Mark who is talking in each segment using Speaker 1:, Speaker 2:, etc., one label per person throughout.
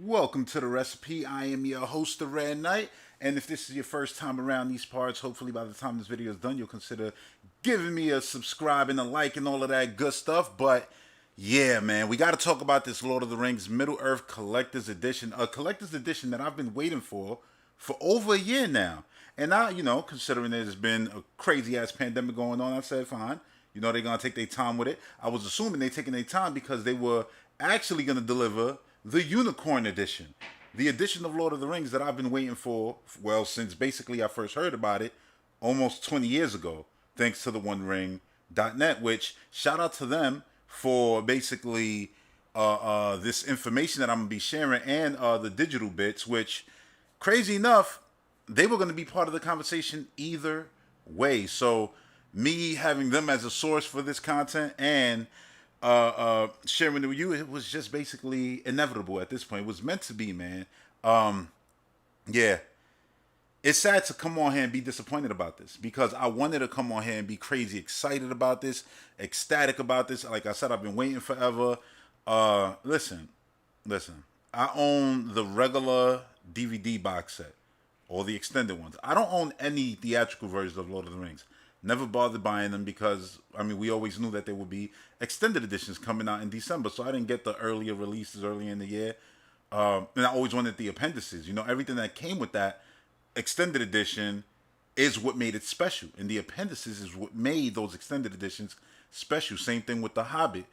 Speaker 1: Welcome to the recipe. I am your host, the Red Knight. And if this is your first time around these parts, hopefully by the time this video is done, you'll consider giving me a subscribe and a like and all of that good stuff. But yeah, man, we got to talk about this Lord of the Rings Middle Earth Collector's Edition, a collector's edition that I've been waiting for over a year now. And I, considering there's been a crazy ass pandemic going on, I said, fine. They're going to take their time with it. I was assuming they're taking their time because they were actually going to deliver the Unicorn Edition. The edition of Lord of the Rings that I've been waiting for, well, since basically I first heard about it almost 20 years ago, thanks to the One Ring.net, which shout out to them for basically this information that I'm going to be sharing and the digital bits, which, crazy enough, they were going to be part of the conversation either way. So me having them as a source for this content and sharing it with you, it was just basically inevitable at this point. It was meant to be, man. Yeah. It's sad to come on here and be disappointed about this because I wanted to come on here and be crazy excited about this, ecstatic about this. Like I said, I've been waiting forever. Listen. I own the regular DVD box set or the extended ones. I don't own any theatrical versions of Lord of the Rings. Never bothered buying them because we always knew that there would be extended editions coming out in December, so I didn't get the earlier releases earlier in the year. And I always wanted the appendices. Everything that came with that extended edition is what made it special, and the appendices is what made those extended editions special. Same thing with The Hobbit.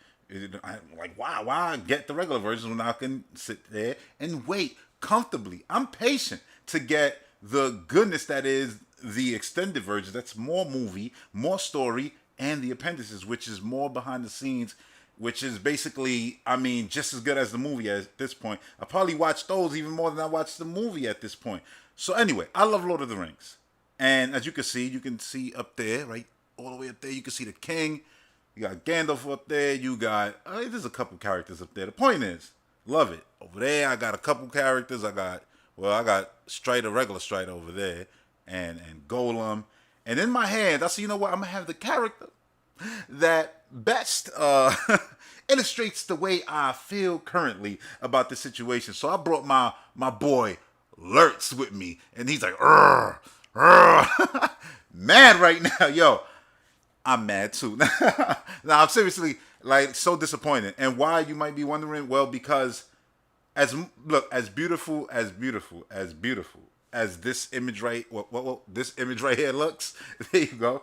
Speaker 1: I'm like, why get the regular versions when I can sit there and wait comfortably? I'm patient to get the goodness that is the extended version. That's more movie, more story, and the appendices, which is more behind the scenes, which is basically, just as good as the movie at this point. I probably watch those even more than I watch the movie at this point. So anyway, I love Lord of the Rings. And as you can see up there, right, all the way up there, you can see the king. You got Gandalf up there. You got, there's a couple characters up there. The point is, love it. Over there, I got a couple characters. I got Strider, regular Strider over there, and Golem. And in my hand, I say, you know what? I'm going to have the character that best illustrates the way I feel currently about the situation. So I brought my boy Lurtz with me, and he's like, mad right now, yo. I'm mad too. Now I'm seriously like so disappointed. And why, you might be wondering? Well, because as beautiful as this image right, this image right here looks. There you go.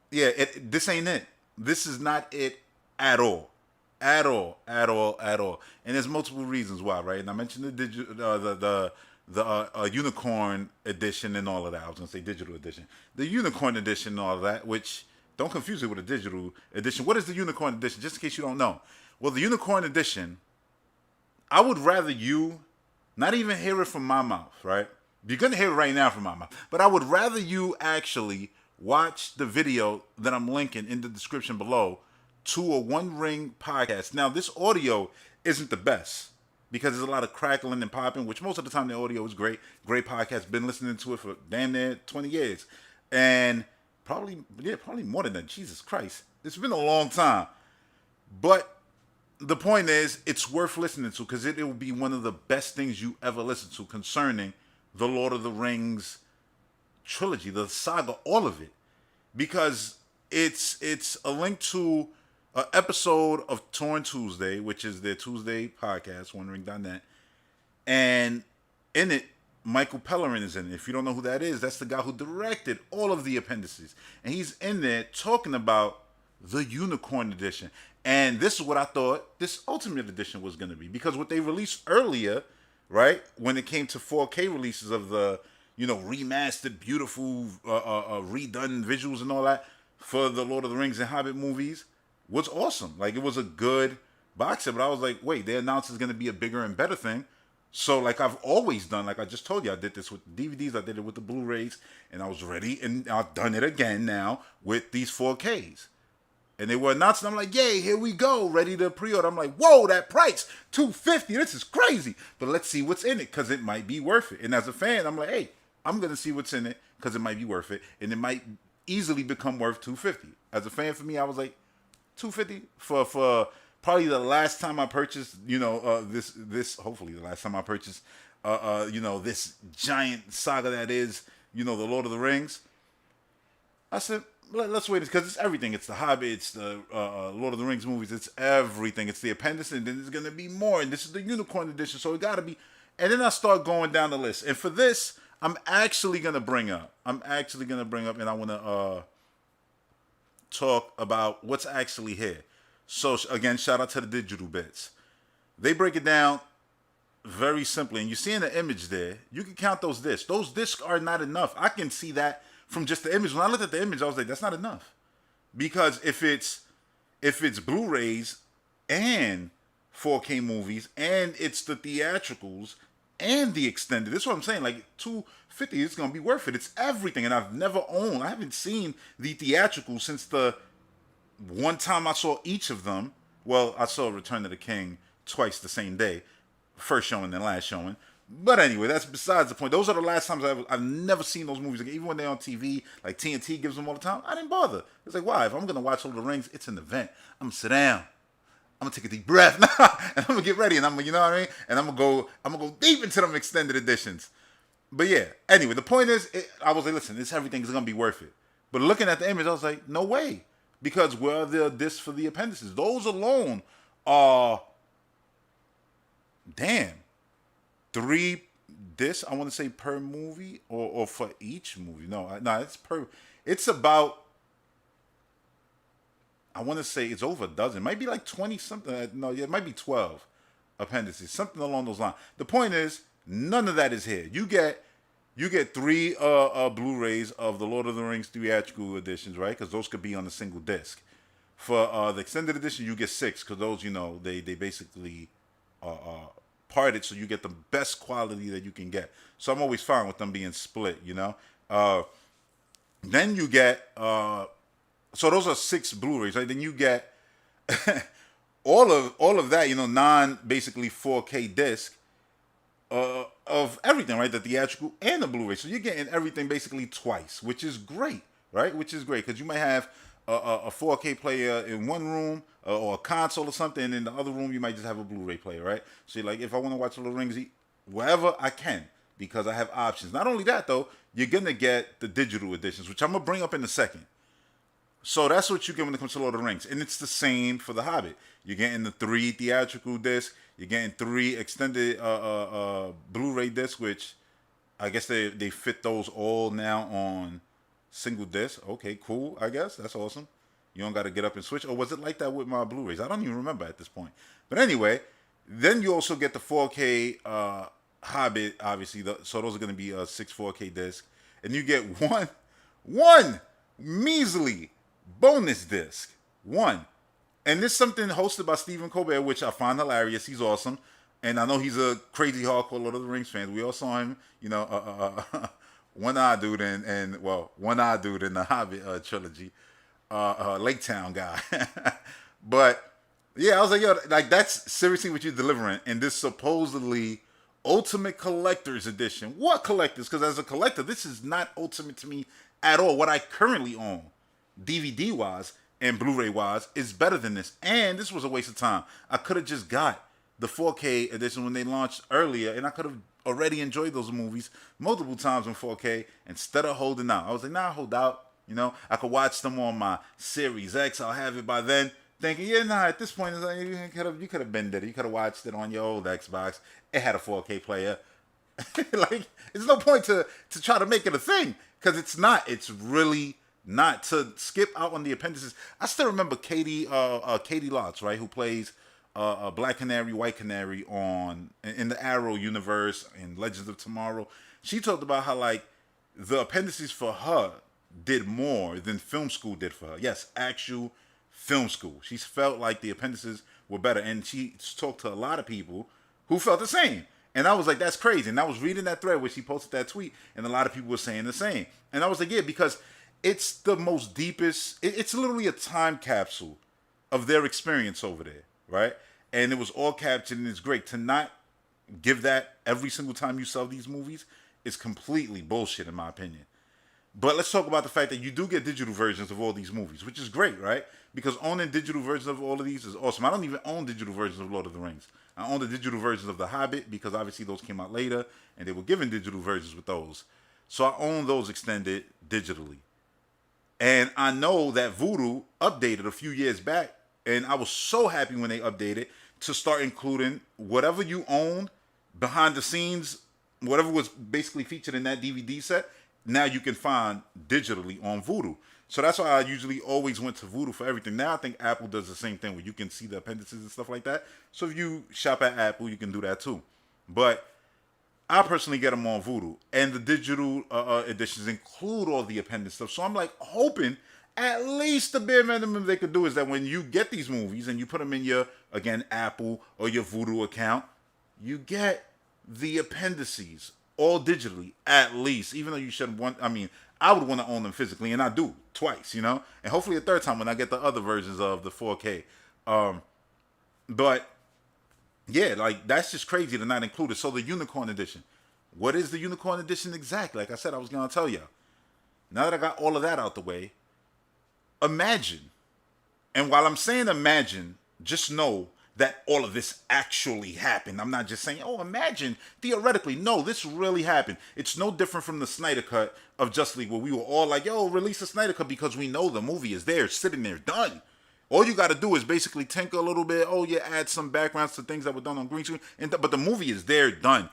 Speaker 1: This ain't it. This is not it at all. At all. And there's multiple reasons why, right? And I mentioned the unicorn edition and all of that. I was gonna say digital edition, the unicorn edition and all of that. Which, don't confuse it with a digital edition. What is the unicorn edition? Just in case you don't know. Well, the unicorn edition, I would rather you not even hear it from my mouth, right? You're gonna hear it right now from my mouth, but I would rather you actually watch the video that I'm linking in the description below to a One Ring podcast. Now, this audio isn't the best because there's a lot of crackling and popping, which most of the time the audio is great. Great podcast. Been listening to it for damn near 20 years. And probably more than that. Jesus Christ. It's been a long time. But the point is, it's worth listening to because it will be one of the best things you ever listen to concerning the Lord of the Rings trilogy, the saga, all of it. Because it's a link to an episode of Torn Tuesday, which is their Tuesday podcast, OneRing.net. And in it, Michael Pellerin is in it. If you don't know who that is, that's the guy who directed all of the appendices. And he's in there talking about the Unicorn Edition. And this is what I thought this Ultimate Edition was going to be. Because what they released earlier, right, when it came to 4K releases of the, remastered, beautiful, redone visuals and all that for the Lord of the Rings and Hobbit movies, was awesome. Like, it was a good box set. But I was like, wait, they announced it's going to be a bigger and better thing. So, like I've always done, like I just told you, I did this with DVDs, I did it with the Blu-rays, and I was ready, and I've done it again now with these 4Ks. And they were announcing, I'm like, yay, here we go, ready to pre-order. I'm like, whoa, that price, $250, this is crazy. But let's see what's in it, because it might be worth it. And as a fan, I'm like, hey, I'm going to see what's in it, because it might be worth it. And it might easily become worth $250. As a fan, for me, I was like, $250 for probably the last time I purchased, this hopefully the last time I purchased, this giant saga that is, the Lord of the Rings. I said, let's wait because it's everything. It's the Hobbit, it's the Lord of the Rings movies, it's everything. It's the appendix, and then there's gonna be more. And this is the Unicorn edition, so it gotta be. And then I start going down the list. And for this, I'm actually gonna bring up, and I wanna talk about what's actually here. So again, shout out to the digital bits. They break it down very simply, and you see in the image there, you can count those discs. Those discs are not enough. I can see that from just the image. When I looked at the image, I was like, that's not enough. Because if it's Blu-rays and 4K movies and it's the theatricals and the extended, this is what I'm saying. Like $250, it's gonna be worth it. It's everything, and I haven't seen the theatricals since the one time I saw each of them. Well, I saw Return of the King twice the same day, first showing and last showing. But anyway, that's besides the point. Those are the last times I've never seen those movies again. Even when they're on TV, like TNT gives them all the time, I didn't bother. It's like, why? If I'm gonna watch Lord of the Rings, it's an event. I'm gonna sit down. I'm gonna take a deep breath, and I'm gonna get ready, and I'm gonna, you know what I mean? And I'm gonna go deep into them extended editions. But yeah, anyway, the point is, I was like, listen, everything's gonna be worth it. But looking at the image, I was like, no way, because where are the discs for the appendices? Those alone are, damn. 3 discs, I want to say per movie or for each movie. No, it's about, I want to say it's over a dozen. It might be like 20 something. No, it might be 12 appendices, something along those lines. The point is, none of that is here. You get 3 Blu-rays of the Lord of the Rings theatrical editions, right? Because those could be on a single disc. For the extended edition, you get 6 because those, they basically parted, so you get the best quality that you can get. So I'm always fine with them being split, Then you get, so those are 6 Blu-rays, right? Then you get all of that, non basically 4K disc of everything, right? The theatrical and the Blu-ray. So you're getting everything basically twice, which is great, right? Which is great because you might have a 4K player in one room or a console or something, and in the other room you might just have a Blu-ray player, right? So you're like, if I want to watch Lord of the Rings, wherever I can, because I have options. Not only that though, you're gonna get the digital editions, which I'm gonna bring up in a second. So that's what you get when it comes to Lord of the Rings, and it's the same for The Hobbit. You're getting the 3 theatrical discs, you're getting 3 extended Blu-ray discs, which I guess they fit those all now on single disc. Okay, cool. I guess that's awesome. You don't got to get up and switch. Or was it like that with my Blu-rays? I don't even remember at this point. But anyway, then you also get the 4K Hobbit, obviously. So those are going to be 6 4K discs, and you get one measly bonus disc. One. And this is something hosted by Stephen Colbert, which I find hilarious. He's awesome. And I know he's a crazy hardcore Lord of the Rings fan. We all saw him, one-eyed dude one-eyed dude in the Hobbit trilogy. Lake Town guy. But yeah, I was like, yo, like that's seriously what you're delivering. And this supposedly Ultimate Collector's Edition. What collectors? Because as a collector, this is not ultimate to me at all. What I currently own, DVD wise and Blu-ray wise, is better than this. And this was a waste of time. I could have just got the 4K edition when they launched earlier, and I could have already enjoyed those movies multiple times in 4K instead of holding out. I was like, nah, hold out. I could watch them on my Series X. I'll have it by then. Thinking, yeah, nah, at this point, it's like, you could have been there. You could have watched it on your old Xbox. It had a 4K player. Like, there's no point to try to make it a thing because it's not. It's really not. To skip out on the appendices. I still remember Katie Lotz, right, who plays Black Canary, White Canary in the Arrow universe in Legends of Tomorrow. She talked about how like the appendices for her did more than film school did for her. Yes, actual film school. She felt like the appendices were better, and she talked to a lot of people who felt the same. And I was like, that's crazy. And I was reading that thread where she posted that tweet, and a lot of people were saying the same. And I was like, yeah, because it's the most deepest. It's literally a time capsule of their experience over there, right? And it was all captured, and it's great. To not give that every single time you sell these movies is completely bullshit, in my opinion. But let's talk about the fact that you do get digital versions of all these movies, which is great, right? Because owning digital versions of all of these is awesome. I don't even own digital versions of Lord of the Rings. I own the digital versions of The Hobbit because obviously those came out later and they were given digital versions with those. So I own those extended digitally. And I know that Vudu updated a few years back, and I was so happy when they updated to start including whatever you owned behind the scenes, whatever was basically featured in that DVD set. Now you can find digitally on Vudu. So that's why I usually always went to Vudu for everything. Now I think Apple does the same thing where you can see the appendices and stuff like that. So if you shop at Apple, you can do that too. But I personally get them on Vudu, and the digital editions include all the appendix stuff. So I'm like hoping at least the bare minimum they could do is that when you get these movies and you put them in your, again, Apple or your Vudu account, you get the appendices all digitally at least. Even though you should want, I mean, I would want to own them physically, and I do twice, you know, and hopefully a third time when I get the other versions of the 4K. But yeah, like that's just crazy to not include it. So the Unicorn Edition. What is the Unicorn Edition exactly? Like I said, I was gonna tell y'all. Now that I got all of that out the way, imagine. And while I'm saying imagine, just know that all of this actually happened. I'm not just saying, oh, imagine theoretically. No, this really happened. It's no different from the Snyder Cut of Justice League, where we were all like, yo, release the Snyder Cut because we know the movie is there, sitting there, done. All you got to do is basically tinker a little bit. Oh, yeah, add some backgrounds to things that were done on green screen. But the movie is there, done.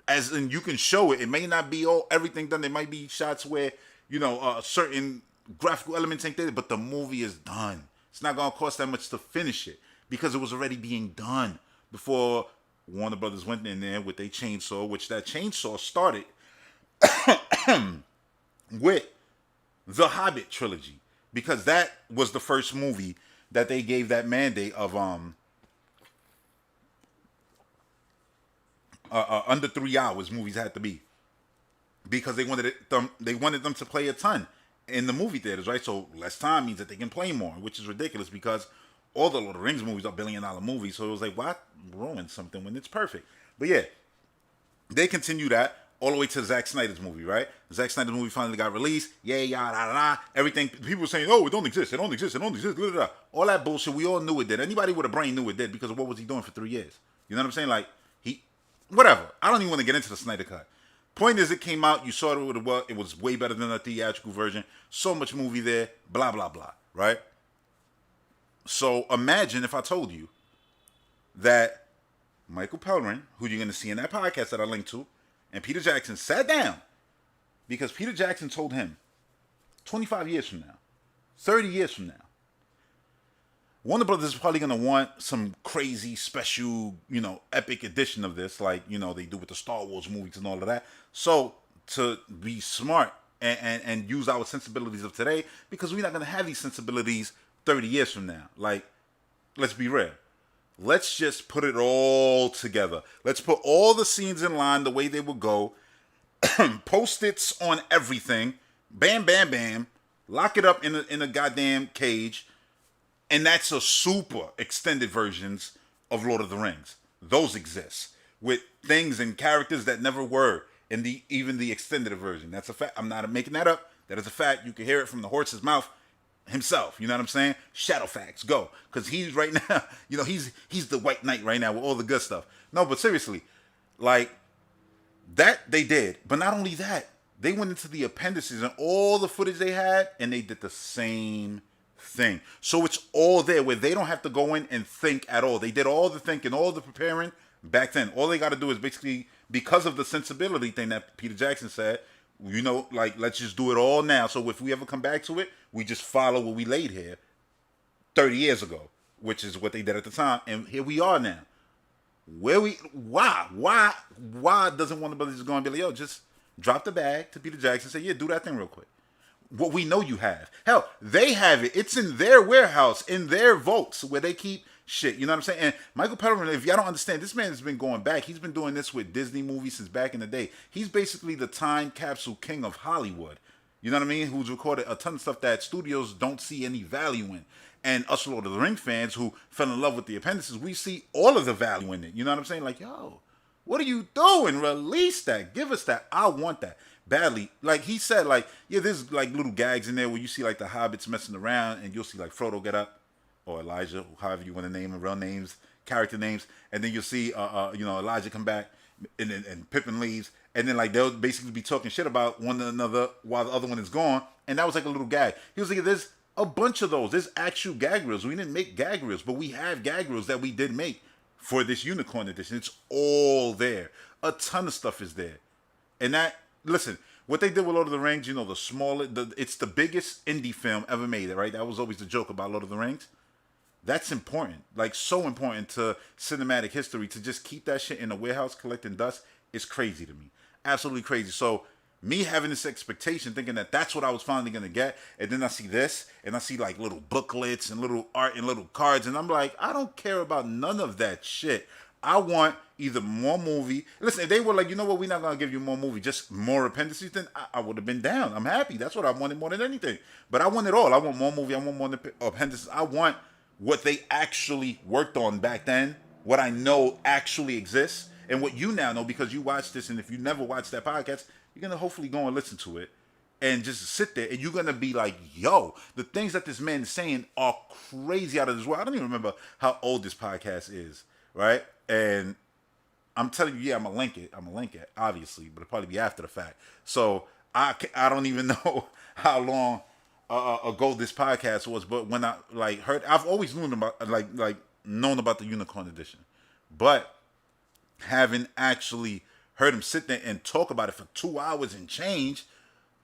Speaker 1: As in, you can show it. It may not be all everything done. There might be shots where, you know, certain graphical elements ain't there, but the movie is done. It's not going to cost that much to finish it because it was already being done before Warner Brothers went in there with their chainsaw, which that chainsaw started with the Hobbit trilogy, because that was the first movie that they gave that mandate of under 3 hours movies had to be, because they wanted them to play a ton in the movie theaters, right? So less time means that they can play more, which is ridiculous because all the Lord of the Rings movies are $1 billion movies. So it was like, why ruin something when it's perfect? But yeah, they continue that all the way to Zack Snyder's movie, right? Zack Snyder's movie finally got released. Yeah, yada, da, da, everything. People were saying, oh, it don't exist. It don't exist. It don't exist. Blah, blah, blah. All that bullshit. We all knew it did. Anybody with a brain knew it did because of what was he doing for 3 years? You know what I'm saying? Like, whatever. I don't even want to get into the Snyder Cut. Point is, it came out. You saw it. It was way better than the theatrical version. So much movie there. Blah, blah, blah. Right? So imagine if I told you that Michael Pellerin, who you're going to see in that podcast that I linked to, and Peter Jackson sat down because Peter Jackson told him 25 years from now, 30 years from now, Warner Brothers is probably going to want some crazy special, you know, epic edition of this, like, you know, they do with the Star Wars movies and all of that. So to be smart and use our sensibilities of today, because we're not going to have these sensibilities 30 years from now. Like, let's be real. Let's just put it all together. Let's put all the scenes in line the way they would go. Post-its on everything. Bam, bam, bam. Lock it up in a goddamn cage. And that's a super extended versions of Lord of the Rings. Those exist. With things and characters that never were in even the extended version. That's a fact. I'm not making that up. That is a fact. You can hear it from the horse's mouth himself. You know what I'm saying? Shadowfax, go. Because he's right now, you know, he's the White Knight right now with all the good stuff. No, but seriously, like, that they did. But not only that, they went into the appendices and all the footage they had, and they did the same thing. So it's all there where they don't have to go in and think at all. They did all the thinking, all the preparing back then. All they got to do is basically, because of the sensibility thing that Peter Jackson said, you know, like, let's just do it all now. So if we ever come back to it, we just follow what we laid here 30 years ago, which is what they did at the time. And here we are now. Why doesn't Warner Brothers just go and be like, yo, just drop the bag to Peter Jackson and say, yeah, do that thing real quick. What we know you have. Hell, they have it. It's in their warehouse, in their vaults where they keep shit. You know what I'm saying? And Michael Pellerin, if y'all don't understand, this man has been going back. He's been doing this with Disney movies since back in the day. He's basically the time capsule king of Hollywood. You know what I mean? Who's recorded a ton of stuff that studios don't see any value in. And us Lord of the Rings fans who fell in love with the appendices, we see all of the value in it. You know what I'm saying? Like, yo, what are you doing? Release that. Give us that. I want that. badly. Like he said, like, yeah, there's like little gags in there where you see like the hobbits messing around, and you'll see like Frodo get up, or Elijah, however you want to name them, real names, character names, and then you'll see Elijah come back, and Pippin leaves, and then like they'll basically be talking shit about one another while the other one is gone, and that was like a little gag. He was like, there's a bunch of those. There's actual gag reels. We didn't make gag reels, but we have gag reels that we did make for this Unicorn Edition. It's all there. A ton of stuff is there. And that, listen, what they did with Lord of the Rings, it's the biggest indie film ever made, right? That was always the joke about Lord of the Rings. That's important. Like, so important to cinematic history. To just keep that shit in a warehouse collecting dust is crazy to me. Absolutely crazy. So, me having this expectation, thinking that that's what I was finally going to get, and then I see this, and I see, like, little booklets and little art and little cards, and I'm like, I don't care about none of that shit. I want either more movie. Listen, if they were like, you know what, we're not going to give you more movie, just more appendices, then I would have been down. I'm happy. That's what I wanted more than anything. But I want it all. I want more movie. I want more appendices. I want what they actually worked on back then, what I know actually exists, and what you now know because you watched this, and if you never watched that podcast, you're going to hopefully go and listen to it and just sit there, and you're going to be like, yo, the things that this man is saying are crazy out of this world. I don't even remember how old this podcast is, right? And I'm telling you, yeah, I'm going to link it, obviously, but it'll probably be after the fact. So I don't even know how long ago this podcast was, but when I like heard, I've always known about known about the Unicorn Edition, but haven't actually heard him sit there and talk about it for 2 hours and change.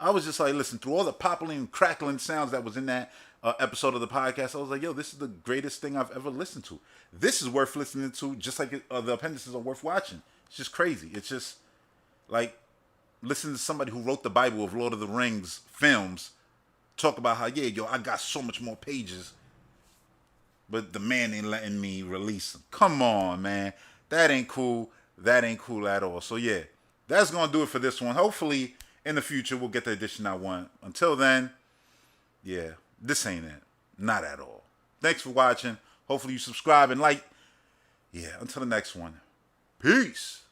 Speaker 1: I was just like, listen, through all the popping and crackling sounds that was in that episode of the podcast, I was like, yo, this is the greatest thing I've ever listened to. This is worth listening to, just like the appendices are worth watching. It's just crazy. It's just like listening to somebody who wrote the Bible of Lord of the Rings films talk about how, yeah, yo, I got so much more pages, but the man ain't letting me release them. Come on, man. That ain't cool. That ain't cool at all. So, yeah, that's going to do it for this one. Hopefully, in the future, we'll get the edition I want. Until then, yeah, this ain't it. Not at all. Thanks for watching. Hopefully, you subscribe and like. Yeah, until the next one. Peace.